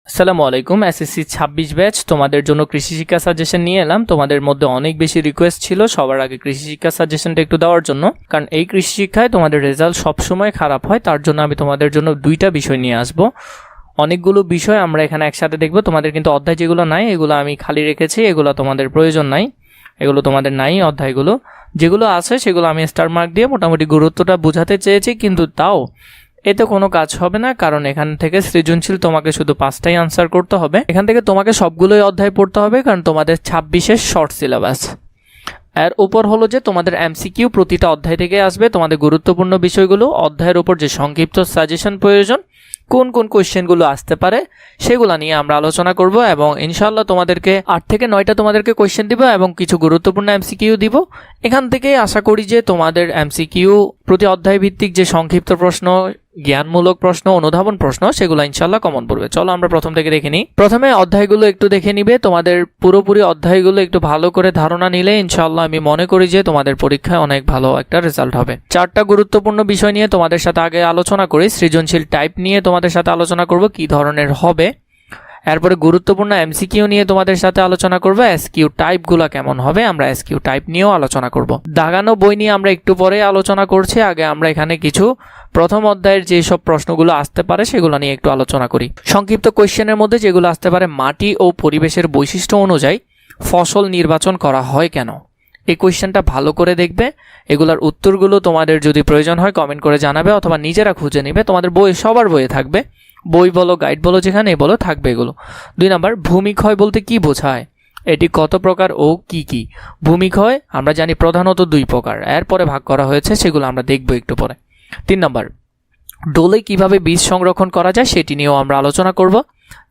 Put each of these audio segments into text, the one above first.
আসসালামু আলাইকুম। SSC 26 batch তোমাদের জন্য কৃষি শিক্ষা সাজেশন নিয়ে এলাম। তোমাদের মধ্যে অনেক বেশি রিকোয়েস্ট ছিল সবার আগে কৃষি শিক্ষা সাজেশনটা একটু দেওয়ার জন্য, কারণ এই কৃষি শিক্ষায় তোমাদের রেজাল্ট সবসময় খারাপ হয়। তার জন্য আমি তোমাদের জন্য দুইটা বিষয় নিয়ে আসবো। অনেকগুলো বিষয় আমরা এখানে একসাথে দেখবো। তোমাদের কিন্তু অধ্যায় যেগুলো নাই এগুলো আমি খালি রেখেছি, এগুলো তোমাদের প্রয়োজন নাই, এগুলো তোমাদের নাই। অধ্যায়গুলো যেগুলো আছে সেগুলো আমি স্টার মার্ক দিয়ে মোটামুটি গুরুত্বটা বোঝাতে চেয়েছি, কিন্তু তাও এতে কোনো কাজ হবে না, কারণ এখান থেকে সৃজনশীল তোমাকে শুধু 5টাই আনসার করতে হবে। এখান থেকে তোমাকে সবগুলোই অধ্যায় পড়তে হবে, কারণ তোমাদের 26-এর শর্ট সিলেবাস। এর উপর হলো যে তোমাদের এমসিকিউ প্রতিটা অধ্যায় থেকে আসবে। তোমাদের গুরুত্বপূর্ণ বিষয়গুলো, অধ্যায়ের উপর যে সংক্ষিপ্ত সাজেশন প্রয়োজন, কোন কোন কোয়েশ্চেনগুলো আসতে পারে সেগুলো নিয়ে আমরা আলোচনা করব, এবং ইনশাআল্লাহ তোমাদেরকে 8 থেকে 9টা তোমাদেরকে কোয়েশ্চেন দিব এবং কিছু গুরুত্বপূর্ণ এমসিকিউ দিব। এখান থেকে আশা করি যে তোমাদের এমসিকিউ প্রতি অধ্যায় ভিত্তিক যে সংক্ষিপ্ত প্রশ্ন, জ্ঞানমূলক প্রশ্ন, অনুধাবন প্রশ্ন, সেগুলো ইনশাআল্লাহ কমন পড়বে। চলো আমরা প্রথম থেকে দেখে নিই। প্রথমে অধ্যায়গুলো একটু দেখে নিবে। তোমাদের পুরোপুরি অধ্যায়গুলো একটু ভালো করে ধারণা নিলে ইনশাআল্লাহ আমি মনে করি যে তোমাদের পরীক্ষায় অনেক ভালো একটা রেজাল্ট হবে। 4টা গুরুত্বপূর্ণ বিষয় নিয়ে তোমাদের সাথে আগে আলোচনা করি। সৃজনশীল টাইপ নিয়ে তোমাদের সাথে আলোচনা করব কি ধরনের হবে, এরপরে গুরুত্বপূর্ণ এমসিকিউ নিয়ে তোমাদের সাথে আলোচনা করব, এসকিউ টাইপগুলো কেমন হবে আমরা এসকিউ টাইপ নিয়েও আলোচনা করব। দাগানো বই নিয়ে আমরা একটু পরে আলোচনা করছি। আগে আমরা এখানে কিছু প্রথম অধ্যায়ের যেসব প্রশ্নগুলো আসতে পারে সেগুলো নিয়ে একটু আলোচনা করি। সংক্ষিপ্ত কোয়েশ্চেনের মধ্যে যেগুলো আসতে পারে, মাটি ও পরিবেশের বৈশিষ্ট্য অনুযায়ী ফসল নির্বাচন করা হয় কেন? এই কোয়েশ্চেনটা ভালো করে দেখবে। এগুলার উত্তরগুলো তোমাদের যদি প্রয়োজন হয় কমেন্ট করে জানাবে, অথবা নিজেরা খুঁজে নিবে। তোমাদের বই সবার বইয়ে থাকবে, বই বলো গাইড বলো যেখানেই বলো থাকবে এগুলো। 2 নাম্বার, ভূমিক্ষয় বলতে কি বোঝায়? এটি কত প্রকার ও কি কি? ভূমিক্ষয় আমরা জানি প্রধানত 2 প্রকার, এরপরে ভাগ করা হয়েছে, সেগুলো আমরা দেখব একটু পরে। 3 নাম্বার, ডোলে কিভাবে বীজ সংরক্ষণ করা যায় সেটি নিয়েও আমরা আলোচনা করব।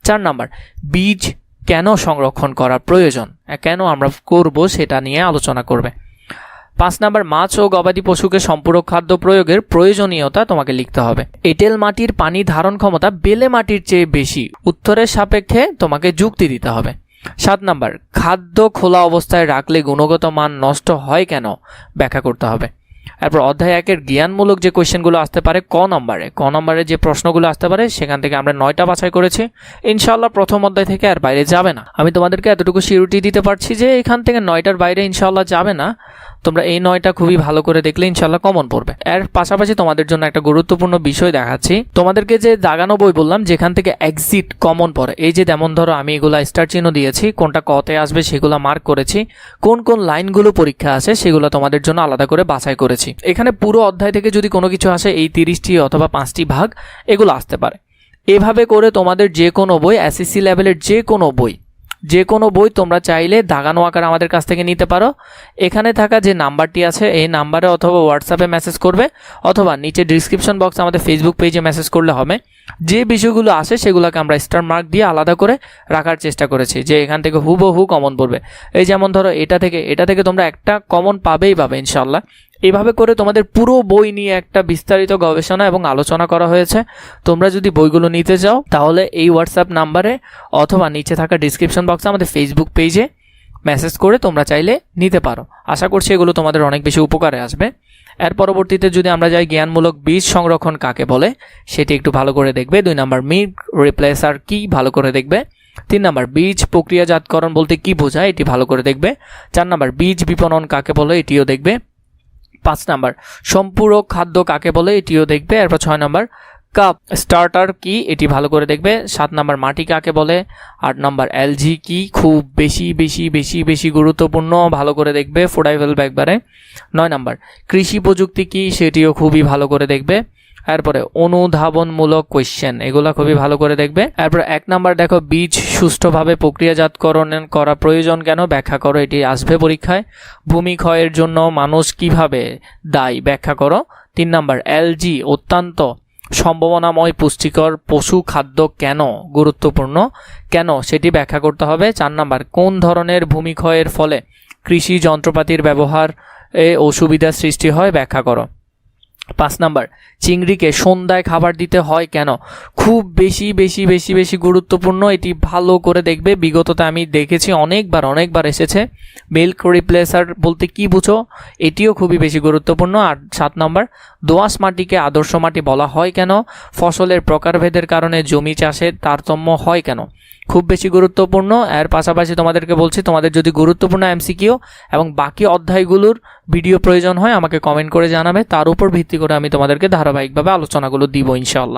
4 নাম্বার, বীজ কেন সংরক্ষণ করা প্রয়োজন, কেন আমরা করব সেটা নিয়ে আলোচনা করবে। 5 নাম্বার, মাছ ও গবাদি পশুকে সম্পূরক খাদ্য প্রয়োগের প্রয়োজনীয়তা তোমাকে লিখতে হবে। এঁটেল মাটির পানি ধারণ ক্ষমতা বেলে মাটির চেয়ে বেশি, উত্তরের সাপেক্ষে তোমাকে যুক্তি দিতে হবে। 7 নাম্বার, খাদ্য খোলা অবস্থায় রাখলে গুণগত মান নষ্ট হয় কেন, ব্যাখ্যা করতে হবে। এরপর অধ্যায় 1-এর জ্ঞানমূলক যে কোয়েশ্চেনগুলো আসতে পারে ক নম্বরে যে প্রশ্নগুলো আসতে পারে সেখান থেকে আমরা 9টা বাছাই করেছি। ইনশাআল্লাহ প্রথম অধ্যায় থেকে আর বাইরে যাবে না। আমি তোমাদেরকে এতটুকু সিউরিটি দিতে পারছি যে এখান থেকে 9টার বাইরে ইনশাআল্লাহ যাবে না। তোমরা এই 9টা খুবই ভালো করে দেখলে ইনশাআল্লাহ কমন পড়বে। এর পাশাপাশি তোমাদের জন্য একটা গুরুত্বপূর্ণ বিষয় দেখাচ্ছি। তোমাদেরকে যে দাগানো বই বললাম যেখান থেকে এক্সিট কমন পড়ে, এই যে যেমন ধরো আমি এগুলা স্টার চিহ্ন দিয়েছি, কোনটা কতে আসবে সেগুলো মার্ক করেছি, কোন কোন লাইনগুলো পরীক্ষা আসে সেগুলো তোমাদের জন্য আলাদা করে বাছাই করেছি। এখানে পুরো অধ্যায় থেকে যদি কোনো কিছু আসে, এই 30টি অথবা 5টি ভাগ এগুলো আসতে পারে। এভাবে করে তোমাদের যে কোনো বই, এসএসসি লেভেলের যে কোনো বই তোমরা চাইলে দাগানো আকার আমাদের কাছ থেকে নিতে পারো। এখানে থাকা যে নাম্বারটি আছে এই নাম্বারে অথবা হোয়াটসঅ্যাপে মেসেজ করবে, অথবা নিচে ডিসক্রিপশন বক্সে আমাদের ফেসবুক পেজে মেসেজ করলে হবে। যে বিষয়গুলো আসে সেগুলোকে আমরা স্টার মার্ক দিয়ে আলাদা করে রাখার চেষ্টা করেছি, যে এখান থেকে হুবহু কমন পড়বে। এই যেমন ধরো এটা থেকে তোমরা একটা কমন পাবে ইনশাআল্লাহ। এইভাবে করে তোমাদের পুরো বই নিয়ে একটা বিস্তারিত গবেষণা এবং আলোচনা করা হয়েছে। তোমরা যদি বইগুলো নিতে চাও তাহলে এই হোয়াটসঅ্যাপ নাম্বারে অথবা নিচে থাকা ডিসক্রিপশন বক্সে আমাদের ফেসবুক পেজে মেসেজ করে তোমরা চাইলে নিতে পারো। আশা করছি এগুলো তোমাদের অনেক বেশি উপকারে আসবে। এর পরবর্তীতে যদি আমরা যাই, জ্ঞানমূলক বীজ সংরক্ষণ কাকে বলে সেটি একটু ভালো করে দেখবে। 2 নাম্বার, মিল্ক রিপ্লেসার কি, ভালো করে দেখবে। 3 নাম্বার, বীজ প্রক্রিয়াজাতকরণ বলতে কি বোঝায়, এটি ভালো করে দেখবে। 4 নাম্বার, বীজ বিপণন কাকে বলে, এটিও দেখবে। 5 নাম্বার, সম্পূরক খাদ্য কাকে বলে, এটিও দেখবে। এরপর 6 নাম্বার, কাপ স্টার্টার কি, এটি ভালো করে দেখবে। 7 নাম্বার, মাটি কাকে বলে। 8 নাম্বার, এলজি কি, খুব বেশি গুরুত্বপূর্ণ, ভালো করে দেখবে, ফোড়াই ফেলবে একবারে। 9 নাম্বার, কৃষি প্রযুক্তি কি, সেটিও খুবই ভালো করে দেখবে। এরপরে অনুধাবনমূলক কোয়েশ্চেন, এগুলা খুবই ভালো করে দেখবে। এরপর 1 নাম্বার দেখো, বীজ সুষ্ঠুভাবে প্রক্রিয়াজাতকরণ করা প্রয়োজন কেন, ব্যাখ্যা করো, এটি আসবে পরীক্ষায়। ভূমিক্ষয়ের জন্য মানুষ কিভাবে দায়ী, ব্যাখ্যা করো। 3 নাম্বার, এলজি অত্যন্ত সম্ভাবনাময় পুষ্টিকর পশু খাদ্য কেন গুরুত্বপূর্ণ, কেন সেটি ব্যাখ্যা করতে হবে। 4 নাম্বার, কোন ধরনের ভূমিক্ষয়ের ফলে কৃষি যন্ত্রপাতির ব্যবহার অসুবিধার সৃষ্টি হয়, ব্যাখ্যা করো। 5 নাম্বার, চিংড়িকে সন্ধ্যায় খাবার দিতে হয় কেন? খুব বেশি বেশি বেশি বেশি গুরুত্বপূর্ণ, এটি ভালো করে দেখবে। বিগততে আমি দেখেছি অনেকবার এসেছে। মিল্ক রিপ্লেসার বলতে কি বুঝো, এটিও খুবই বেশি গুরুত্বপূর্ণ। আর 7 নাম্বার, দোআঁশ মাটিকে আদর্শ মাটি বলা হয় কেন? ফসলের প্রকারভেদের কারণে জমি চাষের তারতম্য হয় কেন? খুব বেশি গুরুত্বপূর্ণ। এর পাশাপাশি তোমাদেরকে বলছি, তোমাদের যদি গুরুত্বপূর্ণ এমসিকিউ এবং বাকি অধ্যায়গুলোর ভিডিও প্রয়োজন হয় আমাকে কমেন্ট করে জানাবে, তার উপর ভিত্তি করে আমি তোমাদেরকে ধারাবাহিকভাবে আলোচনাগুলো দিব ইনশাআল্লাহ।